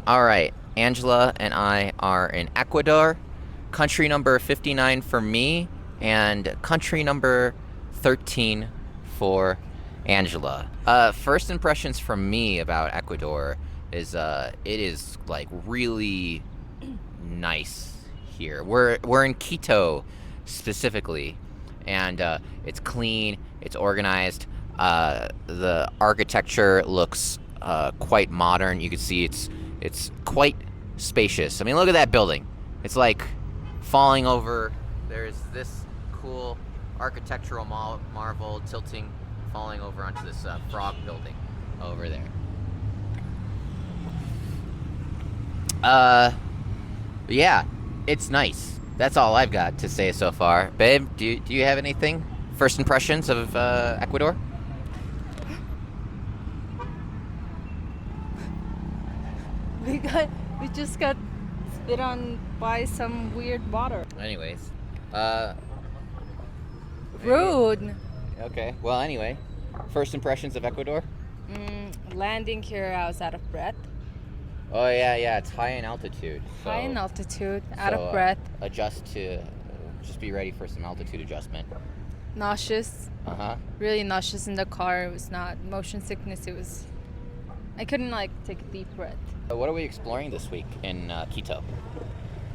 All right, Angela and I are in Ecuador, country number 59 for me, and country number 13 for Angela. First impressions from me about Ecuador is it is like really nice here. We're in Quito specifically, and it's clean, it's organized. The architecture looks quite modern. You can see it's quite spacious. I mean, look at that building. It's like falling over. There's this cool architectural marvel tilting, falling over onto this frog building over there. Yeah, it's nice. That's all I've got to say so far. Babe, do you have anything? First impressions of Ecuador? We just got spit on by some weird water. Anyways, Rude. okay. Well, anyway, first impressions of Ecuador? Landing here, I was out of breath. Oh yeah, it's high in altitude. So, High in altitude, out so, of breath, adjust to, just be ready for some altitude adjustment. nauseous. Uh-huh. Really nauseous in the car. It was not motion sickness. I couldn't take a deep breath. What are we exploring this week in Quito?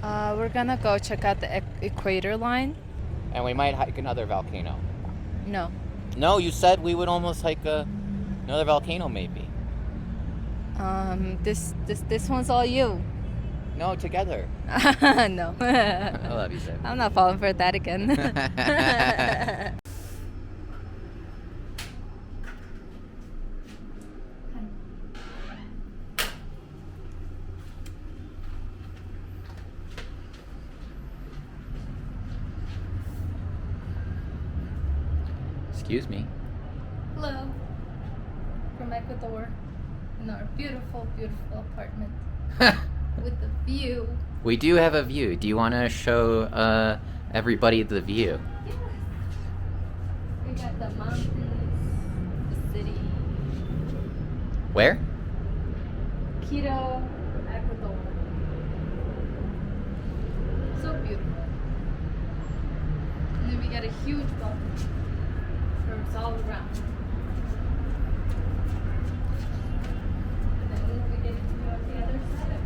We're gonna go check out the Equator line. And we might hike another volcano. No. No, you said we would almost hike another volcano maybe. This one's all you. No, together. No. I love you, Seb. I'm not falling for that again. Excuse me. Hello. From Ecuador. In our beautiful, beautiful apartment. With the view. We do have a view. Do you want to show everybody the view? Yes. We got the mountains, the city. Where? Quito, Ecuador. So beautiful. And then we got a huge balcony. Curves all around. And then we get to go on the other side.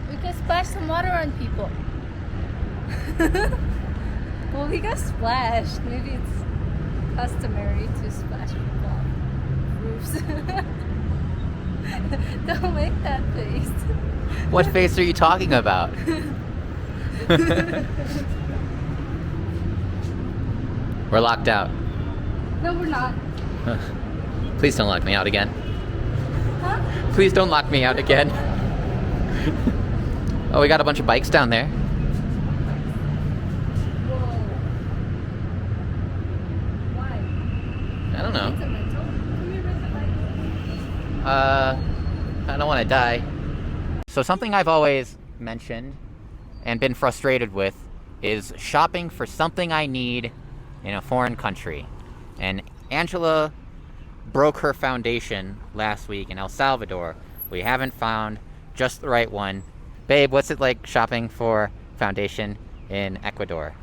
We can splash some water on people. Well, we got splashed. Maybe it's customary to splash people off roofs. Don't make that face. What face are you talking about? We're locked out. No, we're not. Please don't lock me out again. Huh? Please don't lock me out again. Oh, we got a bunch of bikes down there. Whoa. Why? I don't know. It's a rental. Can we rent a bike? I don't want to die. So something I've always mentioned and been frustrated with is shopping for something I need in a foreign country. And Angela broke her foundation last week in El Salvador. We haven't found just the right one. Babe, what's it like shopping for foundation in Ecuador?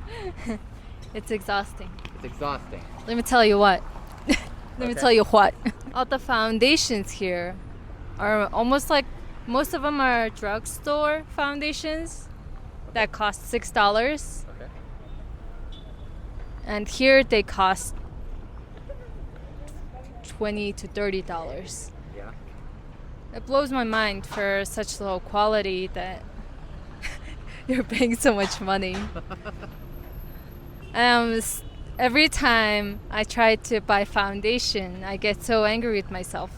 It's exhausting. It's exhausting. Let me tell you what. Let me Okay. tell you what. All the foundations here are almost like, most of them are drugstore foundations that cost $6. Okay. And here they cost $20 to $30. Yeah. It blows my mind for such low quality that you're paying so much money. Every time I try to buy foundation, I get so angry with myself.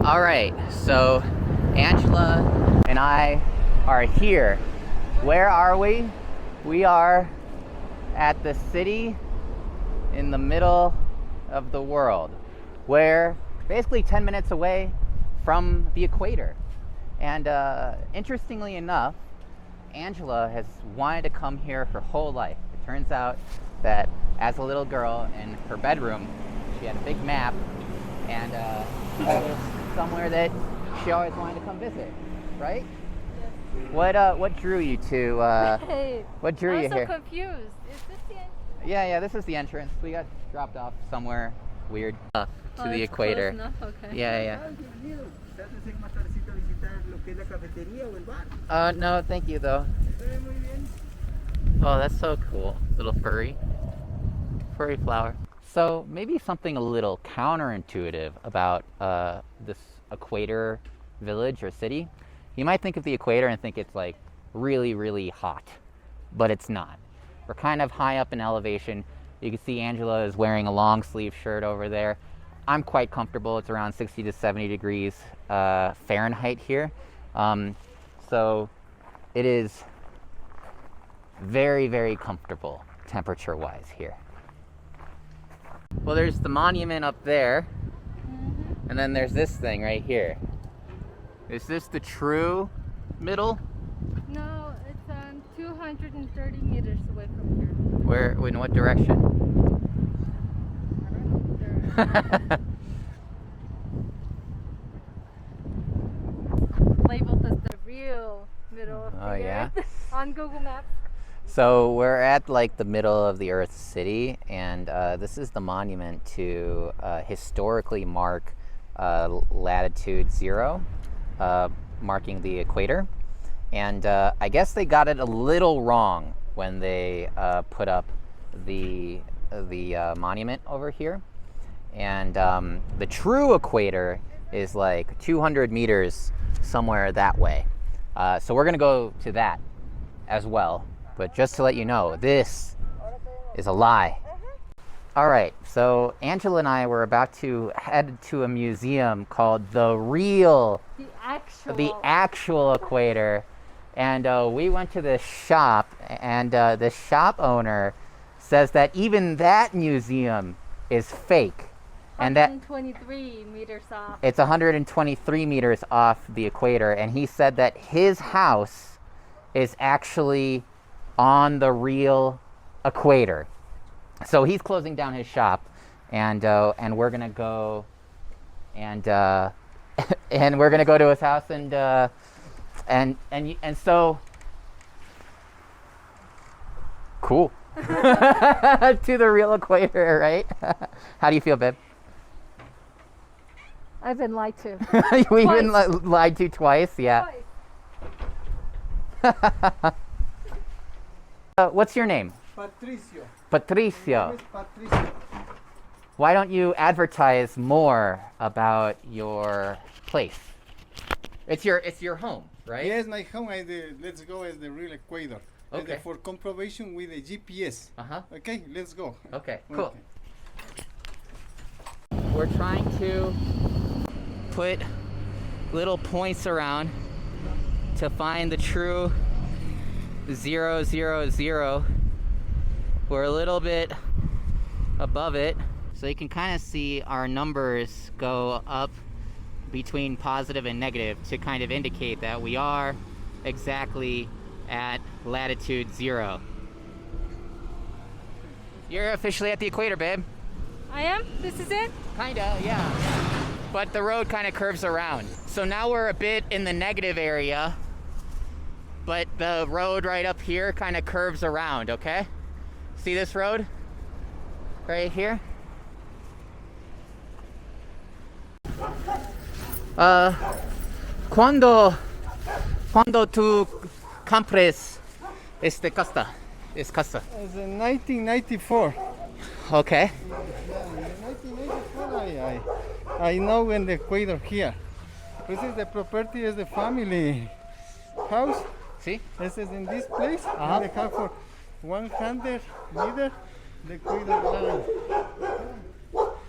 All right, so Angela and I are here. Where are we? We are at the city in the middle of the world. We're basically 10 minutes away from the equator. And interestingly enough, Angela has wanted to come here her whole life. It turns out that as a little girl in her bedroom, She had a big map, and it was somewhere that she always wanted to come visit, right? What drew you to? Hey, What drew you I'm so here? confused. Is this the end? Yeah, this is the entrance. We got dropped off somewhere weird to Oh, the it's equator. close enough? Okay. Yeah. No, thank you though. Oh, that's so cool. Little furry flower. So maybe something a little counterintuitive about this equator village or city. You might think of the equator and think it's like really, really hot, but it's not. We're kind of high up in elevation. You can see Angela is wearing a long sleeve shirt over there. I'm quite comfortable. It's around 60 to 70 degrees Fahrenheit here. So it is very, very comfortable temperature-wise here. Well, there's the monument up there, and then there's this thing right here. Is this the true middle? No, it's 230 meters away from here. Where, in what direction? I don't know. Labeled as the real middle of Oh, the yeah? earth on Google Maps. So we're at like the middle of the Earth city, and this is the monument to historically mark latitude 0, marking the equator. And I guess they got it a little wrong when they put up the monument over here. And the true equator is like 200 meters somewhere that way. So we're gonna go to that as well. But just to let you know, this is a lie. All right, so Angela and I were about to head to a museum called the actual equator. And we went to this shop, and the shop owner says that even that museum is fake. And that 123 meters off. it's 123 meters off the equator, and he said that his house is actually on the real equator. So he's closing down his shop, and we're gonna go and and we're gonna go to his house, and so cool. To the real equator, right? How do you feel, babe? I've been lied to. We've been lied to twice, yeah. What's your name? Patricio. Patricio. My name is Patricio. Why don't you advertise more about your place? It's your home, right? Yes, my home. Let's go as the real Ecuador. Okay. For compromission with the GPS. Uh-huh. Okay, let's go. Okay, cool. Okay. We're trying to put little points around to find the true 0, 0, 0. We're a little bit above it, so you can kind of see our numbers go up between positive and negative to kind of indicate that we are exactly at latitude 0. You're officially at the equator, babe. I am? This is it? Kinda, yeah. But the road kind of curves around. So now we're a bit in the negative area, but the road right up here kind of curves around, okay? See this road? Right here? Cuando tú compres este casa? Es casa. It's in 1994. Okay. In 1994, I know in the Ecuador here. This is the property, is the family house. See? This is in this place. Uh-huh. And they have for 100 meters the Ecuador line.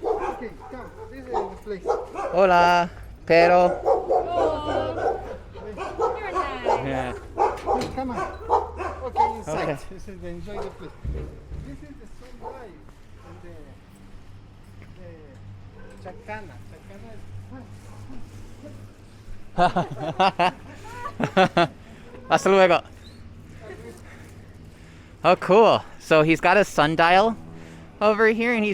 Okay, come. This is the place. Hola, pero. Oh, you're nice. Yeah. Please come on. Okay, inside. Okay. This is the enjoy the place. This is the sunlight and the chacana. Chacana is Hasta luego. Oh, cool. So he's got a sundial over here, and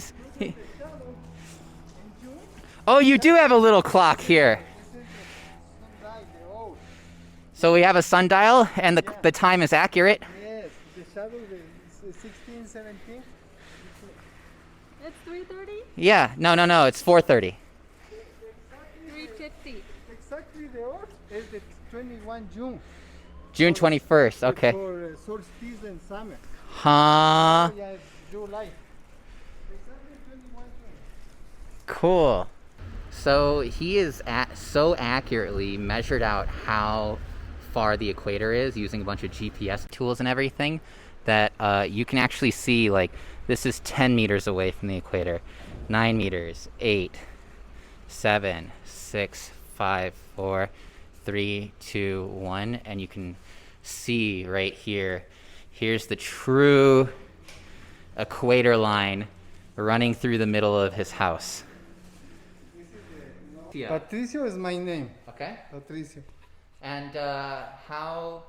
Oh, you do have a little clock here. This is the sunlight, the old. So we have a sundial, and Yeah. the time is accurate. Yes, the shadow, the 16, 17. It's 3:30? Yeah. No. It's 4:30. 3:50. Exactly the old is the 21 June. June 21st. Okay. For solstice and summer. Huh. Oh, yeah, it's July. Exactly 21 June. Cool. So he is so accurately measured out how far the equator is using a bunch of GPS tools and everything that you can actually see, like, this is 10 meters away from the equator, 9 meters, 8, 7, 6, 5, 4, 3, 2, 1, and you can see right here, here's the true equator line running through the middle of his house. Patricio is my name. Okay. Patricio. And how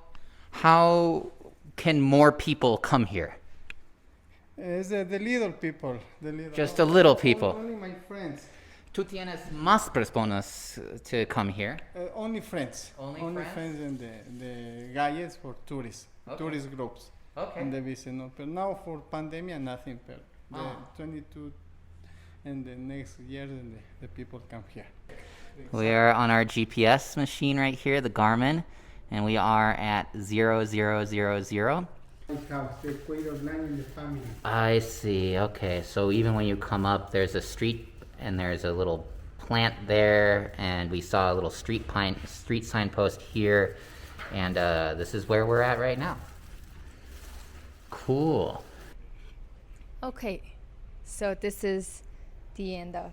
can more people come here? It's the little people. The little, Just the little people. Only my friends. ¿Tú tienes más personas to come here? Only friends. Only friends? friends and the guys for tourists. Okay. Tourist groups. Okay. And the visit. No, but now for pandemic, nothing. But the Ah. 22 and the next years, and the people come here. We are on our GPS machine right here, the Garmin, and we are at 0000. My house, the equator line in the family. I see. Okay, so even when you come up, there's a street and there's a little plant there, and we saw a little street signpost here, and this is where we're at right now. Cool. Okay, so this is the end of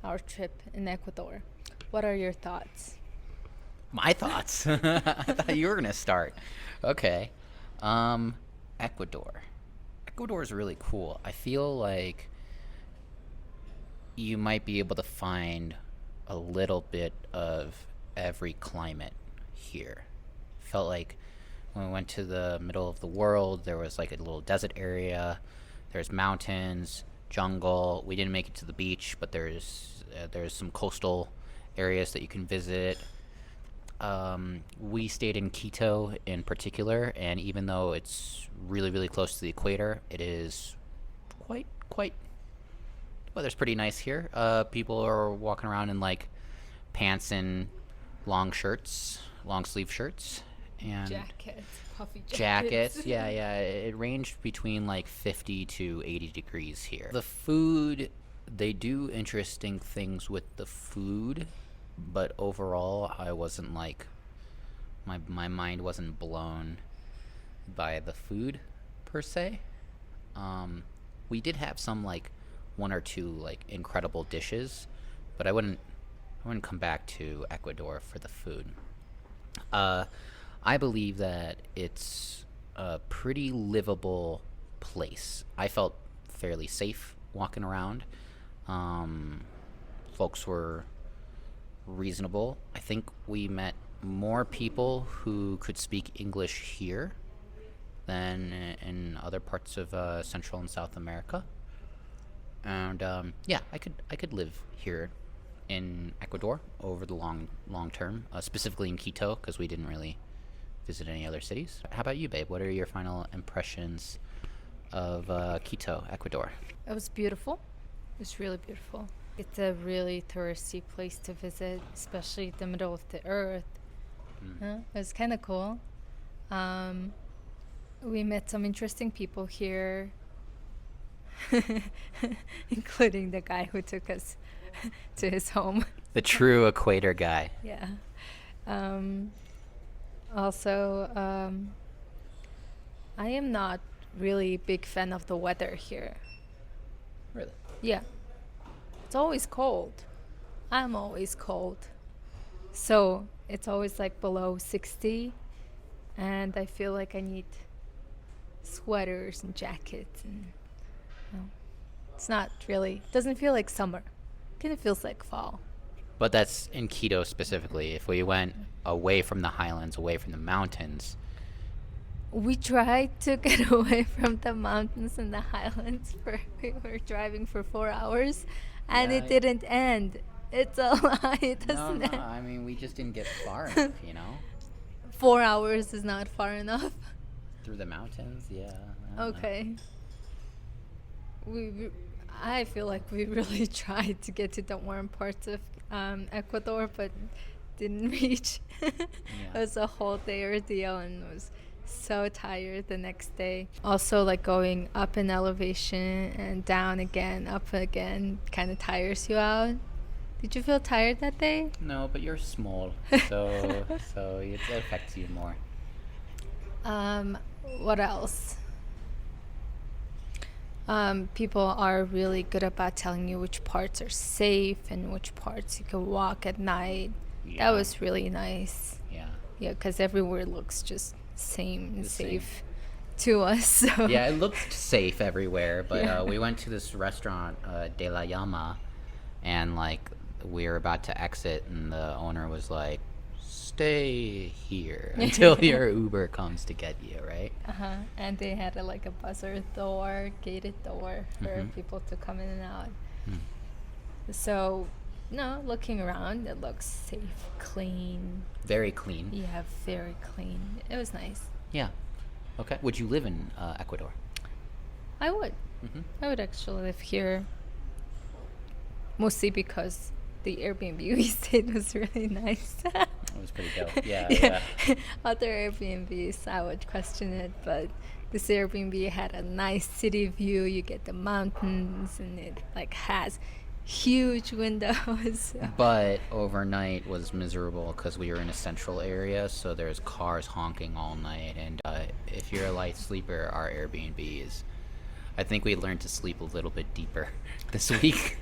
our trip in Ecuador. What are your thoughts? My thoughts. I thought you were gonna start. Okay. Ecuador. Ecuador is really cool. I feel like you might be able to find a little bit of every climate here. Felt like when we went to the middle of the world, there was like a little desert area. There's mountains, jungle. We didn't make it to the beach, but there's some coastal areas that you can visit. We stayed in Quito in particular, and even though it's really, really close to the equator, it is quite weather's pretty nice here. People are walking around in like pants and long sleeve shirts, and Jackets, puffy jackets. Yeah. It ranged between like 50 to 80 degrees here. The food, they do interesting things with the food, but overall I wasn't like, my mind wasn't blown by the food per se. We did have some like one or two like incredible dishes, but I wouldn't come back to Ecuador for the food. I believe that it's a pretty livable place. I felt fairly safe walking around. Folks were reasonable. I think we met more people who could speak English here than in other parts of Central and South America. And yeah, I could live here in Ecuador over the long term, specifically in Quito, because we didn't really visit any other cities. How about you, babe? What are your final impressions of Quito, Ecuador? It was beautiful. It's really beautiful. It's a really touristy place to visit, especially the middle of the earth. It was kind of cool. We met some interesting people here, including the guy who took us to his home. The true equator guy. Yeah. Also, I am not really a big fan of the weather here. Really? Yeah. It's always cold. I'm always cold. So it's always like below 60. And I feel like I need sweaters and jackets. And it's not really, doesn't feel like summer. Kind of feels like fall. But that's in Quito specifically. If we went away from the highlands, away from the mountains. We tried to get away from the mountains and the highlands. We were driving for 4 hours, and Yeah, it didn't end. It's a lie, No, doesn't no. it? I mean, we just didn't get far enough, you know? 4 hours is not far enough. Through the mountains, yeah. I don't know. Okay. I feel like we really tried to get to the warm parts of Ecuador, but didn't reach. It was a whole day ordeal and was so tired the next day. Also, like going up in elevation and down again, up again, kind of tires you out. Did you feel tired that day? No, but you're small, so it affects you more. What else? People are really good about telling you which parts are safe and which parts you can walk at night. Yeah. That was really nice. Yeah. Yeah, because everywhere looks just same and The same. safe to us. So. Yeah, it looked safe everywhere, but Yeah. we went to this restaurant, De La Llama, and like we were about to exit, and the owner was like, "Stay here until your Uber comes to get you," right? And they had like a buzzer door, gated door for people to come in and out. So, no, looking around, it looks safe, clean. Very clean. Yeah, very clean. It was nice. Yeah. Okay. Would you live in Ecuador? I would. Mhm. I would actually live here. Mostly because the Airbnb we stayed was really nice. It was pretty dope. Yeah. Other Airbnbs, I would question it, but this Airbnb had a nice city view. You get the mountains, and it like has huge windows. But overnight was miserable because we were in a central area, so there's cars honking all night. And if you're a light sleeper, our Airbnb is. I think we learned to sleep a little bit deeper this week.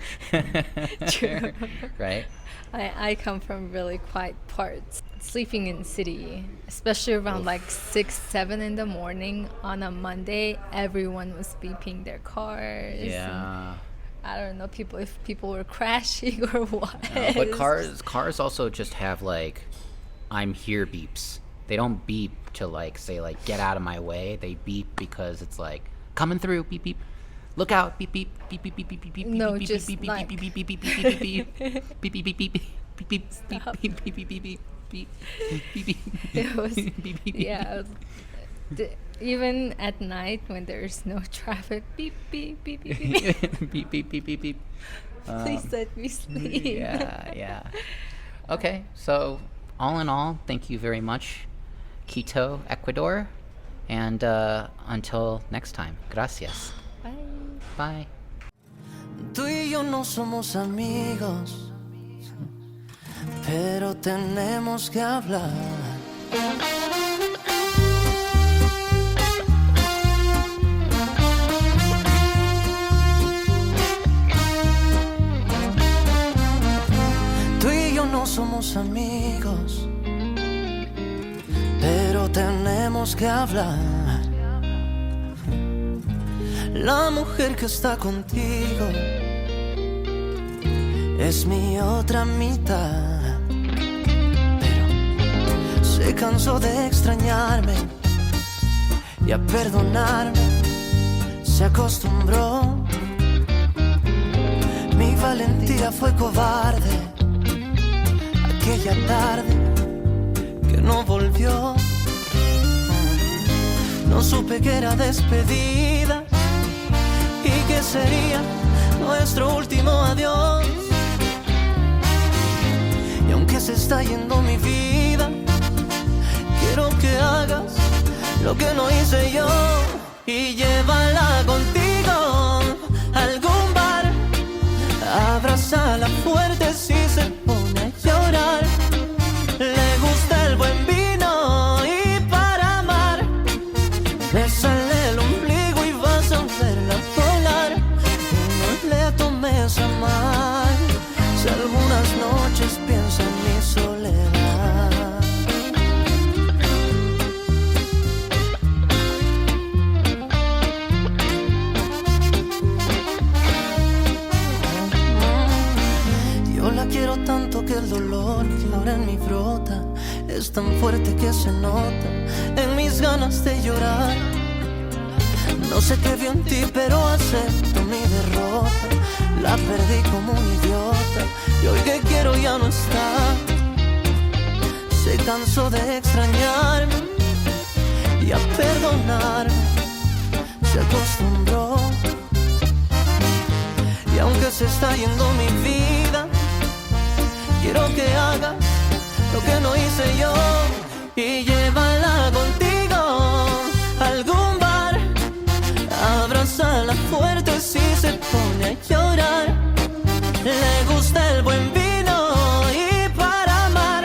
True. Right? I come from really quiet parts. Sleeping in city, especially around like 6, 7 in the morning on a Monday, everyone was beeping their cars. and Yeah. I don't know if people were crashing or what. No, but cars also just have like "I'm here" beeps. They don't beep to like say like "get out of my way." They beep because it's like coming through. Beep beep. Look out. Beep beep beep beep beep beep beep beep. No, beep, just beep beep like- beep beep beep beep beep beep beep beep beep beep beep beep beep beep Stop. beep beep beep beep beep beep beep beep. It was, Beep, beep, beep, yeah. Even at night when there's no traffic, beep beep beep beep beep. beep beep beep beep beep. Please let me sleep. Yeah. Okay, so all in all, thank you very much, Quito, Ecuador, and until next time, gracias. Bye. Bye. Tú y yo no somos amigos, pero tenemos que hablar. Tú y yo no somos amigos, pero tenemos que hablar. La mujer que está contigo es mi otra mitad, pero se cansó de extrañarme y a perdonarme se acostumbró. Mi valentía fue cobarde aquella tarde que no volvió. No supe que era despedida y que sería nuestro último adiós. Y aunque se está yendo mi vida, quiero que hagas lo que no hice yo y llévala contigo a algún bar. Abrázala fuerte si se pone a llorar. Le gusta el buen vino y para amar bésale el ombligo y vas a verla volar. Y no le tomes a mal si algunas noches piensa en mi soledad. Yo la quiero tanto que el dolor que ahora en mí brota es tan fuerte que se nota en mis ganas de llorar. No sé qué vio en ti, pero acepto mi derrota. La perdí como un idiota y hoy que no está. Se cansó de extrañarme y a perdonarme se acostumbró. Y aunque se está yendo mi vida, quiero que hagas lo que no hice yo y llévala contigo a algún bar. Abrázala fuerte si se pone a llorar. Le gusta el buen vino y para amar,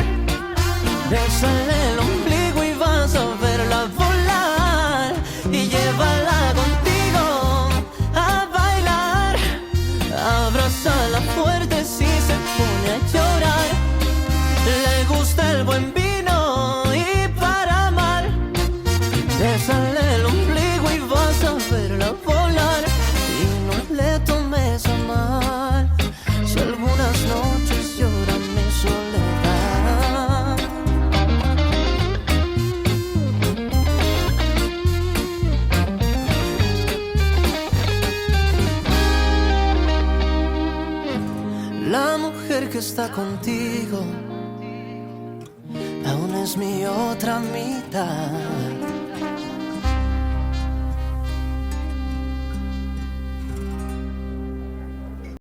bésale el ombligo y vas a verla volar. Y llévala contigo a bailar. Abrázala fuerte si se pone a llorar. Le gusta el buen vino y para amar, bésale el ombligo y vas a verla volar. Y no le tomes a mal si algunas noches llora mi soledad. La mujer que está contigo aún es mi otra mitad.